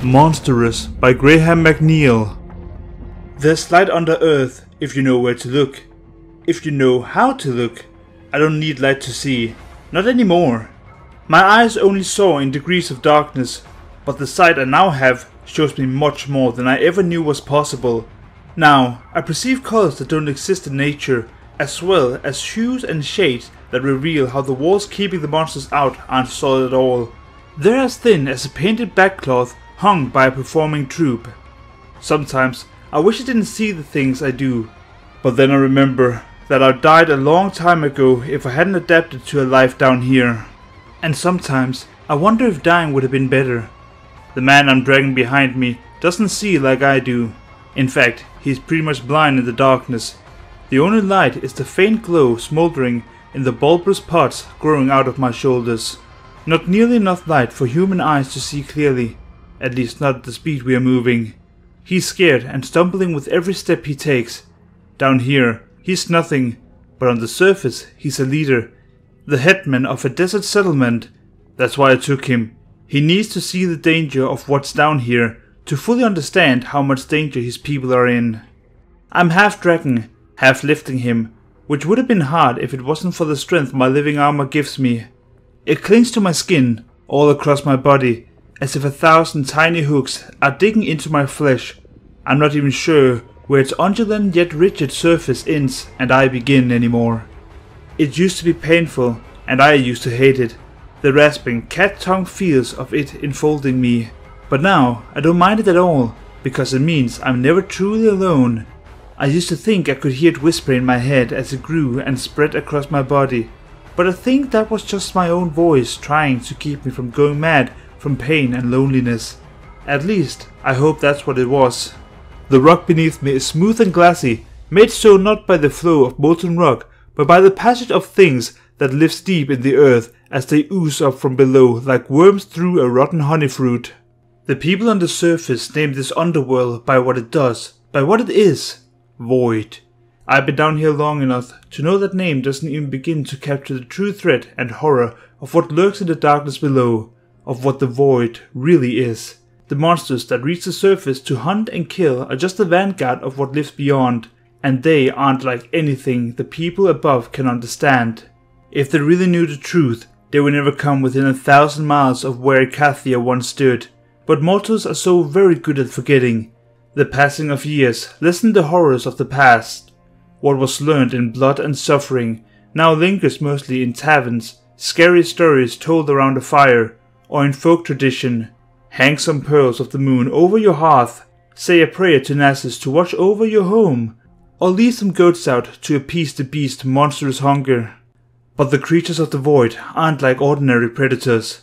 Monstrous by Graham McNeil. There's light under earth if you know where to look. If you know how to look. I don't need light to see. Not anymore. My eyes only saw in degrees of darkness, but the sight I now have shows me much more than I ever knew was possible. Now, I perceive colors that don't exist in nature, as well as hues and shades that reveal how the walls keeping the monsters out aren't solid at all. They're as thin as a painted backcloth hung by a performing troupe. Sometimes I wish I didn't see the things I do, but then I remember that I died a long time ago if I hadn't adapted to a life down here. And sometimes I wonder if dying would have been better. The man I'm dragging behind me doesn't see like I do. In fact, he's pretty much blind in the darkness. The only light is the faint glow smoldering in the bulbous pods growing out of my shoulders. Not nearly enough light for human eyes to see clearly, at least not at the speed we are moving. He's scared and stumbling with every step he takes. Down here, he's nothing, but on the surface, he's a leader. The headman of a desert settlement. That's why I took him. He needs to see the danger of what's down here to fully understand how much danger his people are in. I'm half dragging, half lifting him, which would have been hard if it wasn't for the strength my living armor gives me. It clings to my skin, all across my body, as if 1,000 tiny hooks are digging into my flesh. I'm not even sure where its undulant yet rigid surface ends and I begin anymore. It used to be painful, and I used to hate it, the rasping cat-tongue feels of it enfolding me. But now I don't mind it at all, because it means I'm never truly alone. I used to think I could hear it whisper in my head as it grew and spread across my body, but I think that was just my own voice trying to keep me from going mad from pain and loneliness. At least, I hope that's what it was. The rock beneath me is smooth and glassy, made so not by the flow of molten rock, but by the passage of things that lives deep in the earth as they ooze up from below like worms through a rotten honey fruit. The people on the surface name this underworld by what it does, by what it is. Void. I've been down here long enough to know that name doesn't even begin to capture the true threat and horror of what lurks in the darkness below, of what the void really is. The monsters that reach the surface to hunt and kill are just the vanguard of what lives beyond, and they aren't like anything the people above can understand. If they really knew the truth, they would never come within 1,000 miles of where Cathia once stood. But mortals are so very good at forgetting. The passing of years lessened the horrors of the past. What was learned in blood and suffering now lingers mostly in taverns, scary stories told around a fire, or in folk tradition. Hang some pearls of the moon over your hearth, say a prayer to Nessus to watch over your home, or leave some goats out to appease the beast's monstrous hunger. But the creatures of the void aren't like ordinary predators.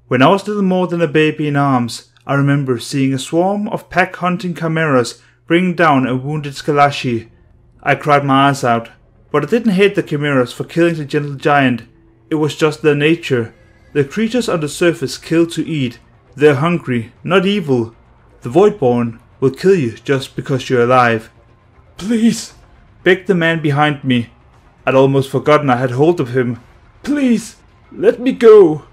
When I was little more than a baby in arms, I remember seeing a swarm of pack-hunting chimeras bring down a wounded Skalashi. I cried my eyes out, but I didn't hate the chimeras for killing the gentle giant. It was just their nature. The creatures on the surface kill to eat. They're hungry, not evil. The Voidborn will kill you just because you're alive. "Please," begged the man behind me. I'd almost forgotten I had hold of him. "Please, let me go."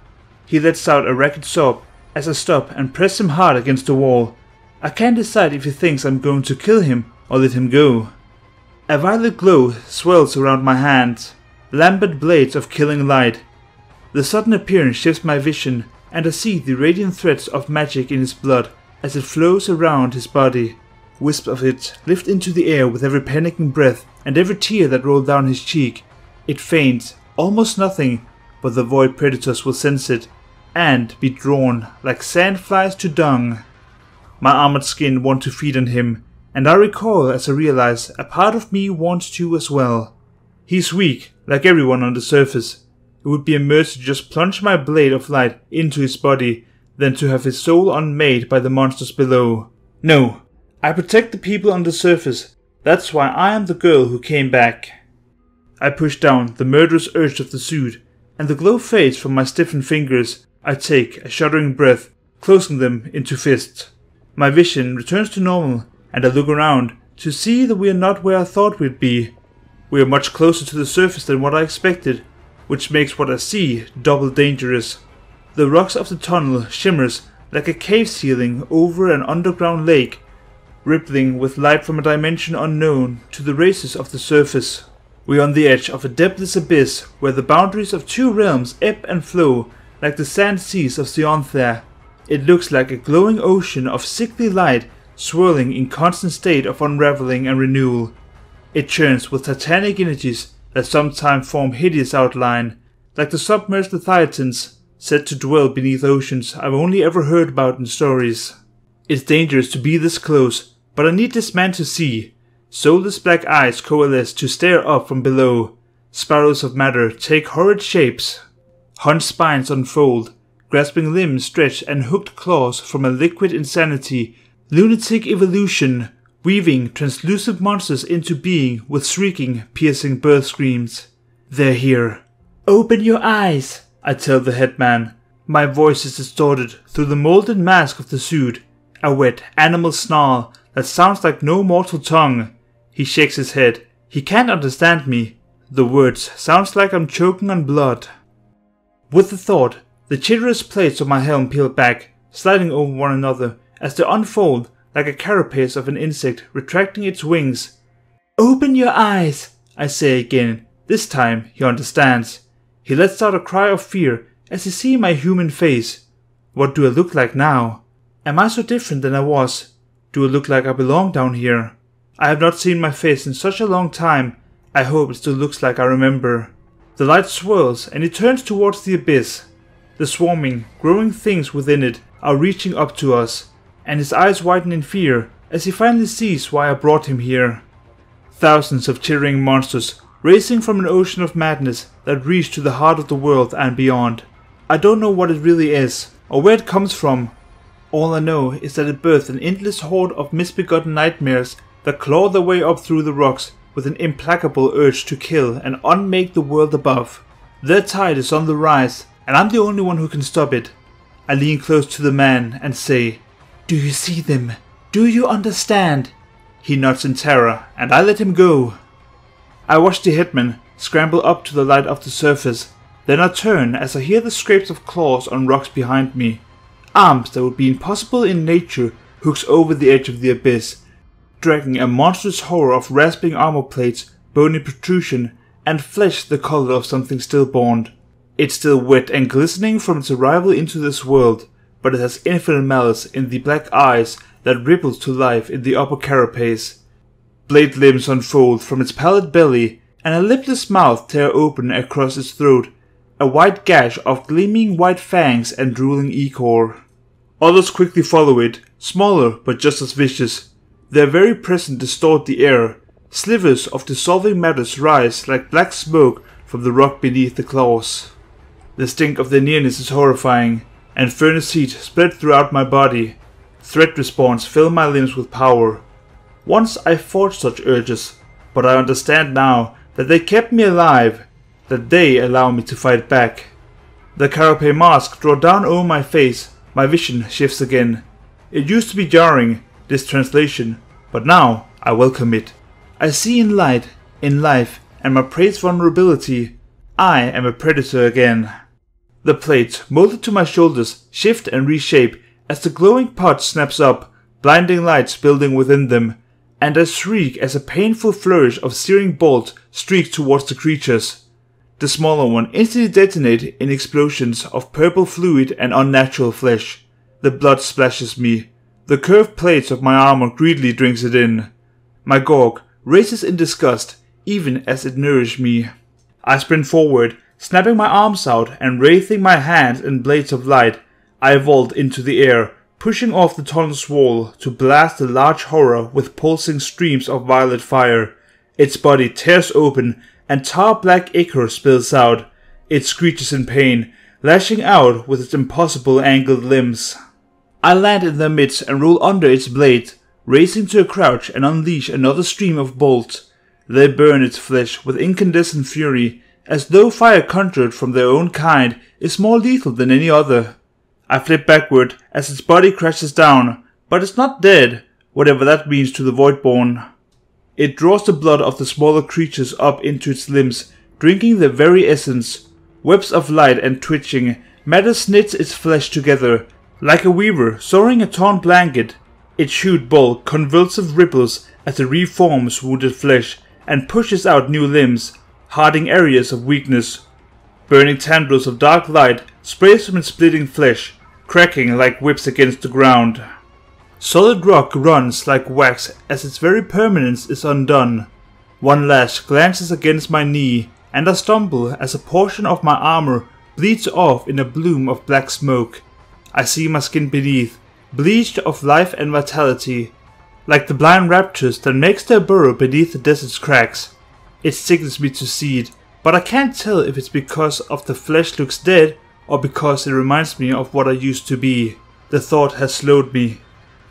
He lets out a ragged sob as I stop and press him hard against the wall. I can't decide if he thinks I'm going to kill him or let him go. A violet glow swells around my hands, lambent blades of killing light. The sudden appearance shifts my vision, and I see the radiant threads of magic in his blood as it flows around his body. Wisps of it lift into the air with every panicking breath and every tear that rolls down his cheek. It faints, almost nothing, but the void predators will sense it, and be drawn like sand flies to dung. My armored skin wants to feed on him, and I recoil as I realize a part of me wants to as well. He's weak, like everyone on the surface. It would be a mercy to just plunge my blade of light into his body, than to have his soul unmade by the monsters below. No, I protect the people on the surface. That's why I am the girl who came back. I push down the murderous urge of the suit, and the glow fades from my stiffened fingers. I take a shuddering breath, closing them into fists. My vision returns to normal, and I look around to see that we are not where I thought we'd be. We are much closer to the surface than what I expected, which makes what I see double dangerous. The rocks of the tunnel shimmers like a cave ceiling over an underground lake, rippling with light from a dimension unknown to the races of the surface. We are on the edge of a depthless abyss where the boundaries of two realms ebb and flow like the sand seas of Sionthere. It looks like a glowing ocean of sickly light swirling in constant state of unraveling and renewal. It churns with titanic energies that sometimes form hideous outline, like the submerged leviathans said to dwell beneath oceans I've only ever heard about in stories. It's dangerous to be this close, but I need this man to see. Soulless black eyes coalesce to stare up from below. Spirals of matter take horrid shapes. Hunched spines unfold, grasping limbs stretch and hooked claws from a liquid insanity, lunatic evolution, weaving translucent monsters into being with shrieking, piercing birth screams. They're here. Open your eyes, I tell the headman. My voice is distorted through the molded mask of the suit, a wet animal snarl that sounds like no mortal tongue. He shakes his head. He can't understand me. The words sounds like I'm choking on blood. With the thought, the chitinous plates of my helm peel back, sliding over one another as they unfold like a carapace of an insect retracting its wings. Open your eyes, I say again. This time he understands. He lets out a cry of fear as he sees my human face. What do I look like now? Am I so different than I was? Do I look like I belong down here? I have not seen my face in such a long time. I hope it still looks like I remember. The light swirls and it turns towards the abyss. The swarming, growing things within it are reaching up to us, and his eyes widen in fear as he finally sees why I brought him here. Thousands of chittering monsters racing from an ocean of madness that reach to the heart of the world and beyond. I don't know what it really is, or where it comes from. All I know is that it birthed an endless horde of misbegotten nightmares that claw their way up through the rocks with an implacable urge to kill and unmake the world above. Their tide is on the rise, and I'm the only one who can stop it. I lean close to the man and say, "Do you see them? Do you understand?" He nods in terror, and I let him go. I watch the headman scramble up to the light of the surface. Then I turn as I hear the scrapes of claws on rocks behind me. Arms that would be impossible in nature hooks over the edge of the abyss, dragging a monstrous horror of rasping armor plates, bony protrusion, and flesh the color of something stillborn. It's still wet and glistening from its arrival into this world, but it has infinite malice in the black eyes that ripples to life in the upper carapace. Blade limbs unfold from its pallid belly, and a lipless mouth tear open across its throat, a wide gash of gleaming white fangs and drooling ichor. Others quickly follow it, smaller but just as vicious. Their very presence distorts the air. Slivers of dissolving matters rise like black smoke from the rock beneath the claws. The stink of their nearness is horrifying, and furnace heat spread throughout my body. Threat response fill my limbs with power. Once I fought such urges, but I understand now that they kept me alive, that they allow me to fight back. The carapace mask draws down over my face. My vision shifts again. It used to be jarring, this translation, but now I welcome it. I see in light, in life, and my prey's vulnerability. I am a predator again. The plates, molded to my shoulders, shift and reshape as the glowing pot snaps up, blinding lights building within them, and I shriek as a painful flourish of searing bolts streaks towards the creatures. The smaller one instantly detonates in explosions of purple fluid and unnatural flesh. The blood splashes me. The curved plates of my armor greedily drinks it in. My gorg races in disgust, even as it nourishes me. I sprint forward, snapping my arms out and wraithing my hands in blades of light. I vault into the air, pushing off the tunnel's wall to blast the large horror with pulsing streams of violet fire. Its body tears open, and tar-black ichor spills out. It screeches in pain, lashing out with its impossible angled limbs. I land in their midst and roll under its blade, racing to a crouch and unleash another stream of bolts. They burn its flesh with incandescent fury, as though fire conjured from their own kind is more lethal than any other. I flip backward as its body crashes down, but it's not dead, whatever that means to the Voidborn. It draws the blood of the smaller creatures up into its limbs, drinking their very essence. Webs of light and twitching, matter knits its flesh together, Like a weaver soaring a torn blanket, its hued bulk convulsive ripples as it reforms wounded flesh and pushes out new limbs, hardening areas of weakness. Burning tendrils of dark light sprays from its splitting flesh, cracking like whips against the ground. Solid rock runs like wax as its very permanence is undone. One lash glances against my knee, and I stumble as a portion of my armor bleeds off in a bloom of black smoke. I see my skin beneath, bleached of life and vitality, like the blind raptors that makes their burrow beneath the desert's cracks. It sickens me to see it, but I can't tell if it's because of the flesh looks dead or because it reminds me of what I used to be. The thought has slowed me.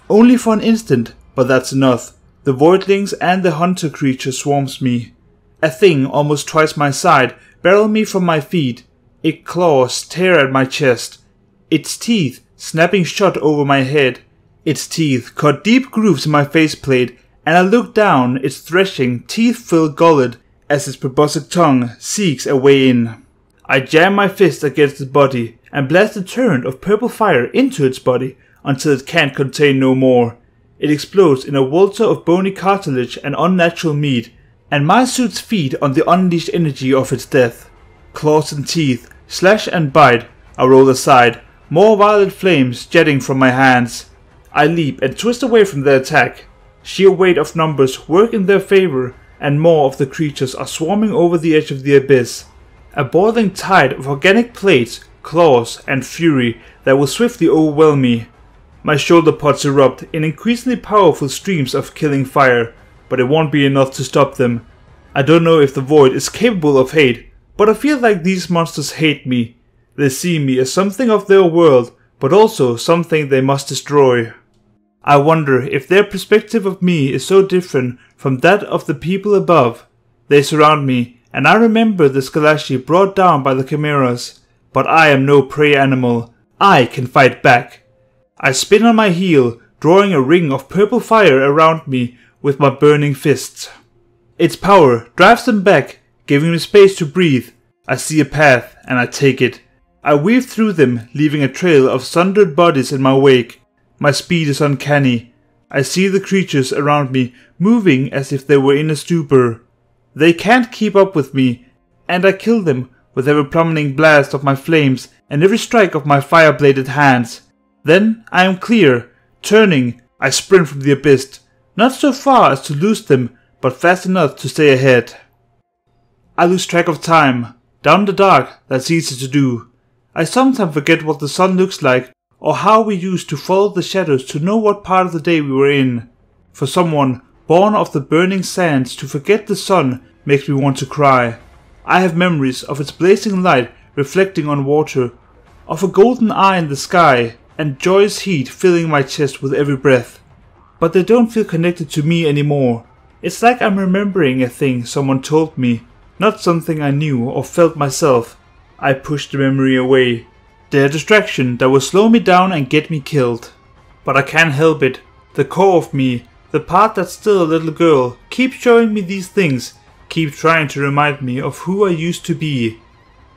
Only for an instant, but that's enough. The voidlings and the hunter creature swarms me. A thing almost twice my side barrel me from my feet. Its claws tear at my chest. Its teeth snapping shut over my head. Its teeth cut deep grooves in my faceplate, and I look down its threshing, teeth-filled gullet as its proboscis tongue seeks a way in. I jam my fist against its body and blast a torrent of purple fire into its body until it can't contain no more. It explodes in a welter of bony cartilage and unnatural meat, and my suits feed on the unleashed energy of its death. Claws and teeth slash and bite. I roll aside, more violet flames jetting from my hands. I leap and twist away from their attack. Sheer weight of numbers work in their favor, and more of the creatures are swarming over the edge of the abyss. A boiling tide of organic plates, claws, and fury that will swiftly overwhelm me. My shoulder pods erupt in increasingly powerful streams of killing fire, but it won't be enough to stop them. I don't know if the void is capable of hate, but I feel like these monsters hate me. They see me as something of their world, but also something they must destroy. I wonder if their perspective of me is so different from that of the people above. They surround me, and I remember the Skalashi brought down by the chimeras. But I am no prey animal. I can fight back. I spin on my heel, drawing a ring of purple fire around me with my burning fists. Its power drives them back, giving me space to breathe. I see a path, and I take it. I weave through them, leaving a trail of sundered bodies in my wake. My speed is uncanny. I see the creatures around me moving as if they were in a stupor. They can't keep up with me, and I kill them with every plummeting blast of my flames and every strike of my fire-bladed hands. Then I am clear. Turning, I sprint from the abyss, not so far as to lose them, but fast enough to stay ahead. I lose track of time. Down the dark, that's easy to do. I sometimes forget what the sun looks like, or how we used to follow the shadows to know what part of the day we were in. For someone born of the burning sands, to forget the sun makes me want to cry. I have memories of its blazing light reflecting on water, of a golden eye in the sky, and joyous heat filling my chest with every breath. But they don't feel connected to me anymore. It's like I'm remembering a thing someone told me, not something I knew or felt myself. I push the memory away. They're a distraction that will slow me down and get me killed. But I can't help it. The core of me, the part that's still a little girl, keeps showing me these things, keeps trying to remind me of who I used to be.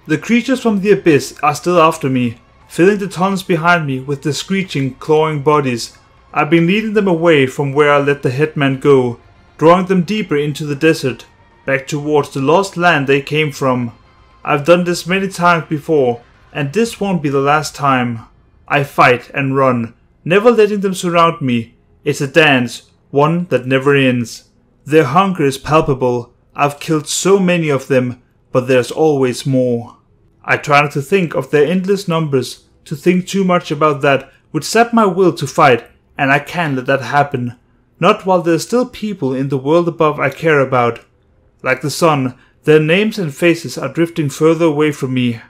The creatures from the abyss are still after me, filling the tunnels behind me with their screeching, clawing bodies. I've been leading them away from where I let the headman go, drawing them deeper into the desert, back towards the lost land they came from. I've done this many times before, and this won't be the last time. I fight and run, never letting them surround me. It's a dance, one that never ends. Their hunger is palpable. I've killed so many of them, but there's always more. I try not to think of their endless numbers. To think too much about that would sap my will to fight, and I can't let that happen. Not while there's still people in the world above I care about. Like the sun, their names and faces are drifting further away from me.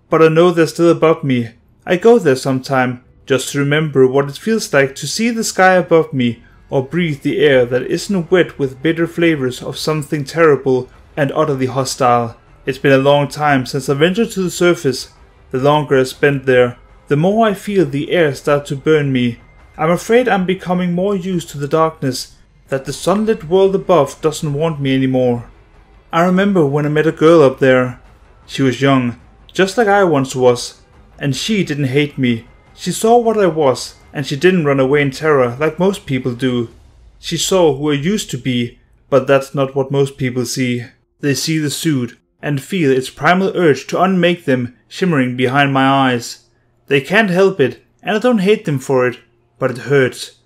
But I know they're still above me. I go there sometime, just to remember what it feels like to see the sky above me, or breathe the air that isn't wet with bitter flavors of something terrible and utterly hostile. It's been a long time since I ventured to the surface. The longer I spend there, the more I feel the air start to burn me. I'm afraid I'm becoming more used to the darkness, that the sunlit world above doesn't want me anymore. I remember when I met a girl up there. She was young, just like I once was, and she didn't hate me. She saw what I was, and she didn't run away in terror like most people do. She saw who I used to be, but that's not what most people see. They see the suit, and feel its primal urge to unmake them shimmering behind my eyes. They can't help it, and I don't hate them for it, but it hurts.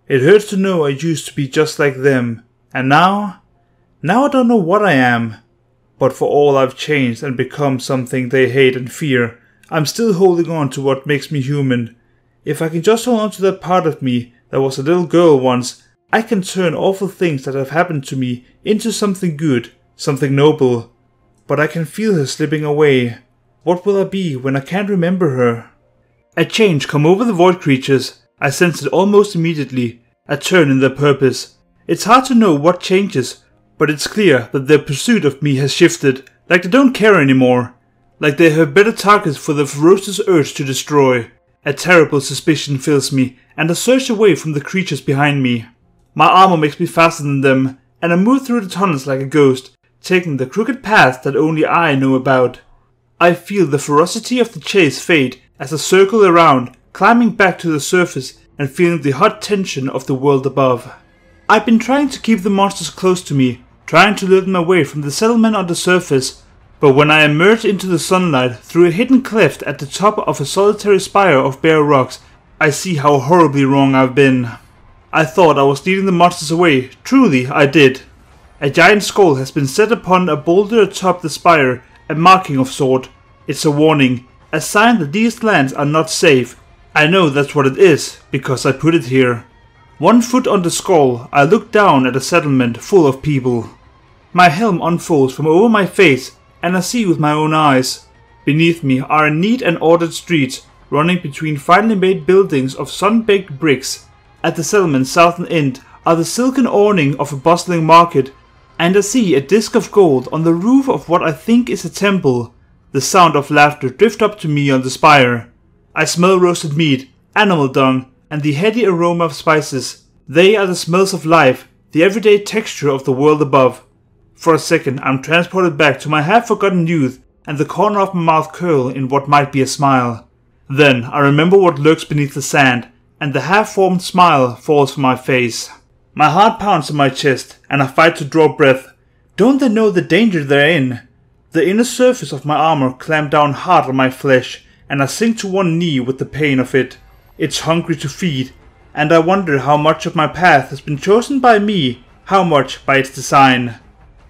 It hurts to know I used to be just like them, and now I don't know what I am. But for all I've changed and become something they hate and fear, I'm still holding on to what makes me human. If I can just hold on to that part of me that was a little girl once, I can turn awful things that have happened to me into something good, something noble. But I can feel her slipping away. What will I be when I can't remember her? A change come over the void creatures. I sense it almost immediately. A turn in their purpose. It's hard to know what changes, but it's clear that their pursuit of me has shifted. Like they don't care anymore. Like they have better targets for the ferocious urge to destroy. A terrible suspicion fills me, and I search away from the creatures behind me. My armor makes me faster than them, and I move through the tunnels like a ghost, taking the crooked paths that only I know about. I feel the ferocity of the chase fade as I circle around, climbing back to the surface and feeling the hot tension of the world above. I've been trying to keep the monsters close to me, trying to lure them away from the settlement on the surface, but when I emerge into the sunlight through a hidden cleft at the top of a solitary spire of bare rocks, I see how horribly wrong I've been. I thought I was leading the monsters away, truly I did. A giant skull has been set upon a boulder atop the spire, a marking of sort. It's a warning, a sign that these lands are not safe. I know that's what it is, because I put it here. 1 foot on the skull, I look down at a settlement full of people. My helm unfolds from over my face, and I see with my own eyes. Beneath me are neat and ordered streets, running between finely made buildings of sun-baked bricks. At the settlement's southern end are the silken awning of a bustling market, and I see a disc of gold on the roof of what I think is a temple. The sound of laughter drifts up to me on the spire. I smell roasted meat, animal dung, and the heady aroma of spices. They are the smells of life, the everyday texture of the world above. For a second I'm transported back to my half-forgotten youth, and the corner of my mouth curl in what might be a smile. Then I remember what lurks beneath the sand, and the half-formed smile falls from my face. My heart pounds in my chest, and I fight to draw breath. Don't they know the danger they're in? The inner surface of my armor clamped down hard on my flesh, and I sink to one knee with the pain of it. It's hungry to feed, and I wonder how much of my path has been chosen by me, how much by its design.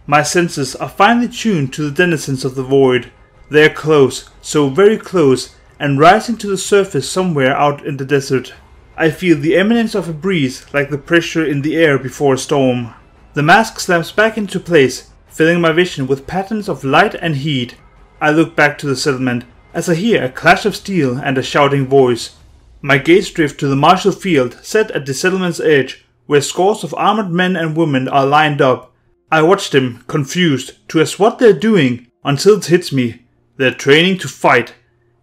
My senses are finely tuned to the denizens of the void. They are close, so very close, and rising to the surface somewhere out in the desert. I feel the eminence of a breeze like the pressure in the air before a storm. The mask slams back into place, filling my vision with patterns of light and heat. I look back to the settlement as I hear a clash of steel and a shouting voice. My gaze drifts to the martial field set at the settlement's edge, where scores of armored men and women are lined up. I watch them, confused, to ask what they're doing, until it hits me. They're training to fight.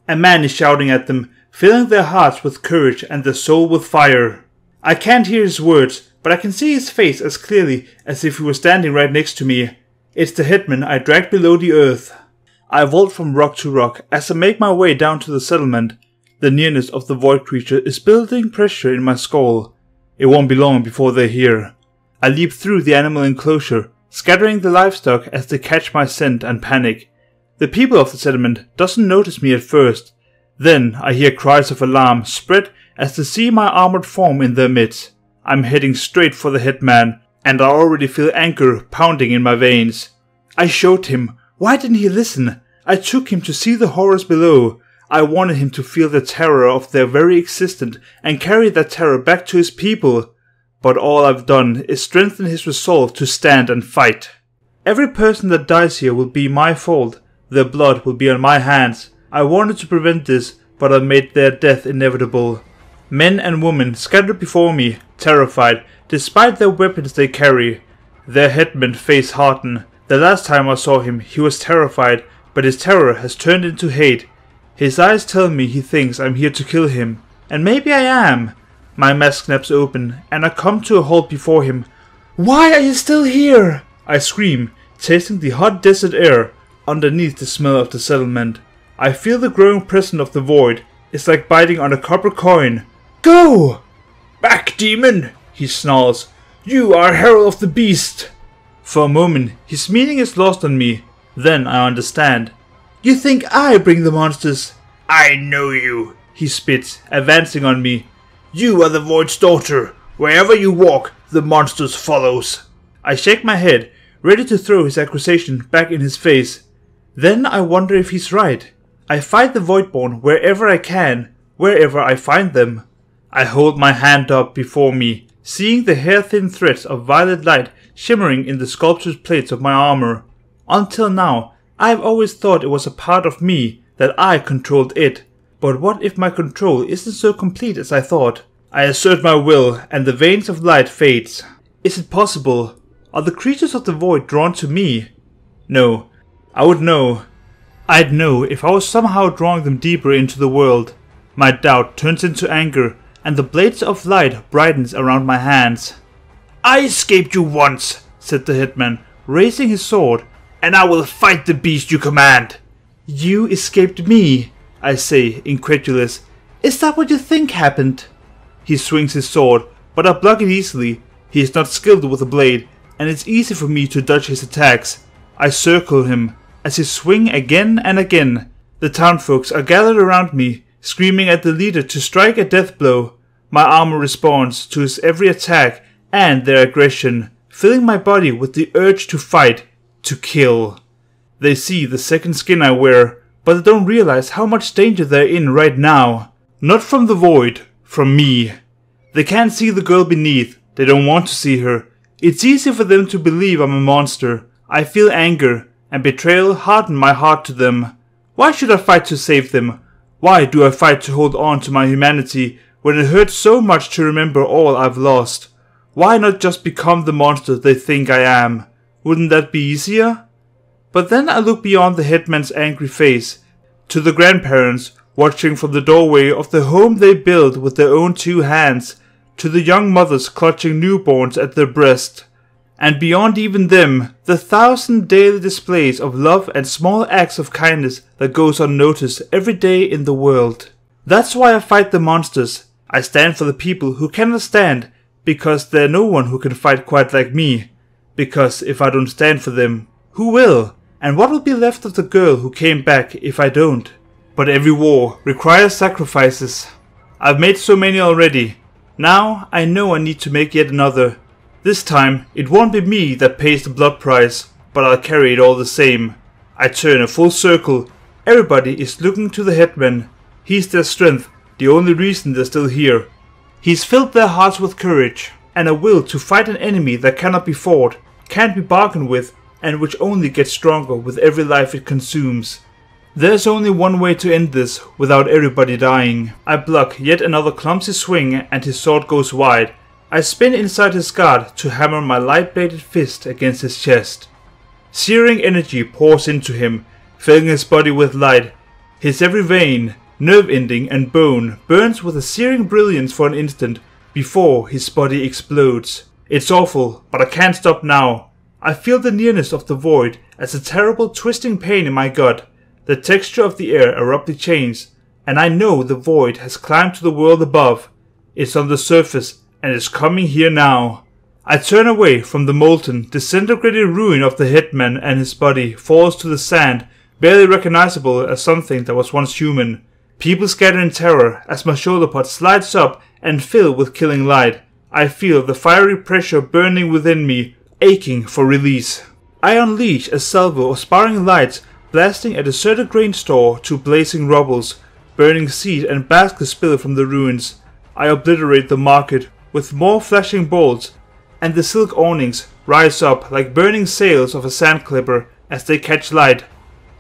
A man is shouting at them, filling their hearts with courage and their soul with fire. I can't hear his words, but I can see his face as clearly as if he were standing right next to me. It's the headman I dragged below the earth. I vault from rock to rock as I make my way down to the settlement. The nearness of the void creature is building pressure in my skull. It won't be long before they're here. I leap through the animal enclosure, scattering the livestock as they catch my scent and panic. The people of the settlement doesn't notice me at first. Then I hear cries of alarm spread as they see my armored form in their midst. I'm heading straight for the headman, and I already feel anger pounding in my veins. I showed him. Why didn't he listen? I took him to see the horrors below. I wanted him to feel the terror of their very existence and carry that terror back to his people. But all I've done is strengthen his resolve to stand and fight. Every person that dies here will be my fault. Their blood will be on my hands. I wanted to prevent this, but I made their death inevitable. Men and women scattered before me, terrified, despite their weapons they carry. Their headman face hardened. The last time I saw him, he was terrified, but his terror has turned into hate. His eyes tell me he thinks I'm here to kill him. And maybe I am. My mask snaps open, and I come to a halt before him. "Why are you still here?" I scream, tasting the hot desert air underneath the smell of the settlement. I feel the growing presence of the void. It's like biting on a copper coin. Go! Back, demon! He snarls. You are herald of the beast! For a moment, his meaning is lost on me. Then I understand. You think I bring the monsters? I know you, he spits, advancing on me. You are the Void's daughter. Wherever you walk, the monsters follows. I shake my head, ready to throw his accusation back in his face. Then I wonder if he's right. I fight the Voidborn wherever I can, wherever I find them. I hold my hand up before me, seeing the hair-thin threads of violet light shimmering in the sculptured plates of my armor. Until now, I have always thought it was a part of me, that I controlled it. But what if my control isn't so complete as I thought? I assert my will, and the veins of light fades. Is it possible? Are the creatures of the void drawn to me? No. I would know. I'd know if I was somehow drawing them deeper into the world. My doubt turns into anger, and the blades of light brightens around my hands. I escaped you once, said the hitman, raising his sword, and I will fight the beast you command. You escaped me, I say, incredulous. Is that what you think happened? He swings his sword, but I block it easily. He is not skilled with a blade, and it's easy for me to dodge his attacks. I circle him, as he swings again and again. The townfolks are gathered around me, screaming at the leader to strike a death blow. My armor responds to his every attack and their aggression, filling my body with the urge to fight, to kill. They see the second skin I wear, but they don't realize how much danger they're in right now. Not from the void, from me. They can't see the girl beneath, they don't want to see her. It's easy for them to believe I'm a monster. I feel anger, and betrayal harden my heart to them. Why should I fight to save them? Why do I fight to hold on to my humanity when it hurts so much to remember all I've lost? Why not just become the monster they think I am? Wouldn't that be easier? But then I look beyond the headman's angry face, to the grandparents watching from the doorway of the home they built with their own 2 hands, to the young mothers clutching newborns at their breast. And beyond even them, the 1,000 daily displays of love and small acts of kindness that goes unnoticed every day in the world. That's why I fight the monsters. I stand for the people who cannot stand, because there's no one who can fight quite like me. Because if I don't stand for them, who will? And what will be left of the girl who came back if I don't? But every war requires sacrifices. I've made so many already. Now I know I need to make yet another. This time it won't be me that pays the blood price, but I'll carry it all the same. I turn a full circle. Everybody is looking to the headman. He's their strength, the only reason they're still here. He's filled their hearts with courage, and a will to fight an enemy that cannot be fought, can't be bargained with, and which only gets stronger with every life it consumes. There's only one way to end this without everybody dying. I block yet another clumsy swing and his sword goes wide. I spin inside his guard to hammer my light-bladed fist against his chest. Searing energy pours into him, filling his body with light. His every vein, nerve ending and bone burns with a searing brilliance for an instant before his body explodes. It's awful, but I can't stop now. I feel the nearness of the void as a terrible twisting pain in my gut. The texture of the air abruptly changes, and I know the void has climbed to the world above. It's on the surface and is coming here now. I turn away from the molten, disintegrated ruin of the hitman, and his body falls to the sand, barely recognizable as something that was once human. People scatter in terror as my shoulder pod slides up and fill with killing light. I feel the fiery pressure burning within me, aching for release. I unleash a salvo of sparring lights, blasting a deserted grain store to blazing rubbles. Burning seed and baskets spill from the ruins. I obliterate the market with more flashing bolts, and the silk awnings rise up like burning sails of a sandclipper as they catch light.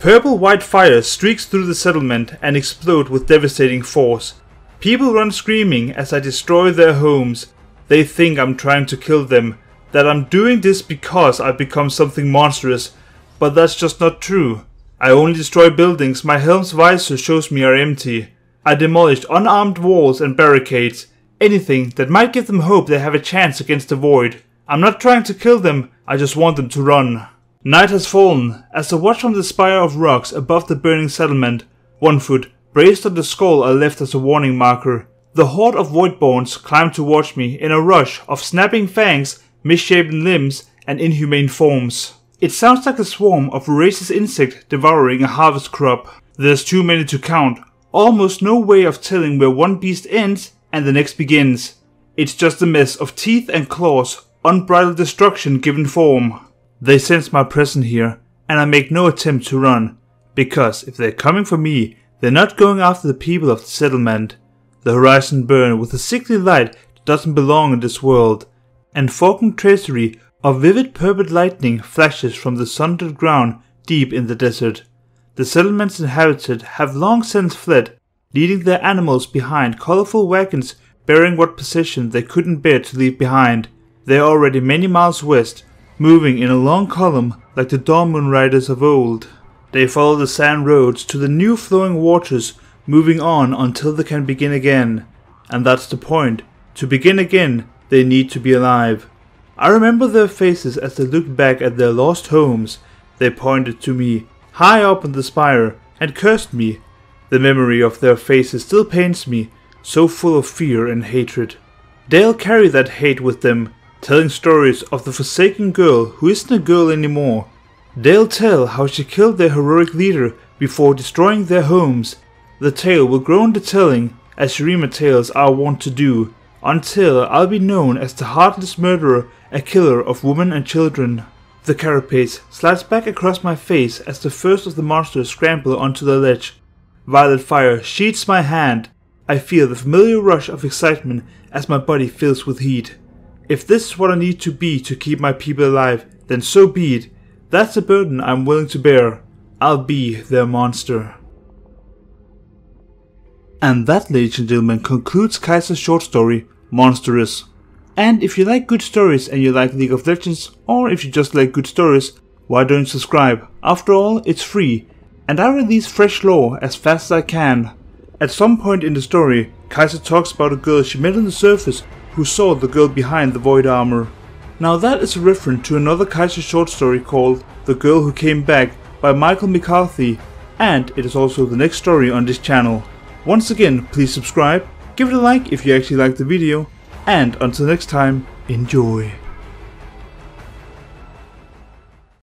Purple-white fire streaks through the settlement and explode with devastating force. People run screaming as I destroy their homes. They think I'm trying to kill them, that I'm doing this because I've become something monstrous, but that's just not true. I only destroy buildings my helm's visor shows me are empty. I demolished unarmed walls and barricades, anything that might give them hope they have a chance against the void. I'm not trying to kill them, I just want them to run. Night has fallen as I watch from the spire of rocks above the burning settlement. 1 foot, Braced on the skull I left as a warning marker, the horde of Voidborns climbed towards me in a rush of snapping fangs, misshapen limbs, and inhumane forms. It sounds like a swarm of voracious insects devouring a harvest crop. There's too many to count, almost no way of telling where one beast ends and the next begins. It's just a mess of teeth and claws, unbridled destruction given form. They sense my presence here, and I make no attempt to run, because if they're coming for me, they're not going after the people of the settlement. The horizon burns with a sickly light that doesn't belong in this world, and forking tracery of vivid purple lightning flashes from the sundered ground deep in the desert. The settlements inhabited have long since fled, leading their animals behind colorful wagons bearing what possession they couldn't bear to leave behind. They are already many miles west, moving in a long column like the Dawn Moon Riders of old. They follow the sand roads to the new flowing waters, moving on until they can begin again. And that's the point. To begin again, they need to be alive. I remember their faces as they looked back at their lost homes. They pointed to me, high up on the spire, and cursed me. The memory of their faces still pains me, so full of fear and hatred. They'll carry that hate with them, telling stories of the forsaken girl who isn't a girl anymore. They'll tell how she killed their heroic leader before destroying their homes. The tale will grow in the telling, as Shurima tales are wont to do, until I'll be known as the heartless murderer, a killer of women and children. The carapace slides back across my face as the first of the monsters scramble onto the ledge. Violet fire sheets my hand. I feel the familiar rush of excitement as my body fills with heat. If this is what I need to be to keep my people alive, then so be it. That's a burden I'm willing to bear. I'll be their monster. And that, ladies and gentlemen, concludes Kaiser's short story, Monstrous. And if you like good stories and you like League of Legends, or if you just like good stories, why don't you subscribe? After all, it's free, and I release fresh lore as fast as I can. At some point in the story, Kaiser talks about a girl she met on the surface who saw the girl behind the void armor. Now that is a reference to another Kaiser short story called The Girl Who Came Back by Michael McCarthy, and it is also the next story on this channel. Once again, please subscribe, give it a like if you actually liked the video, and until next time, enjoy.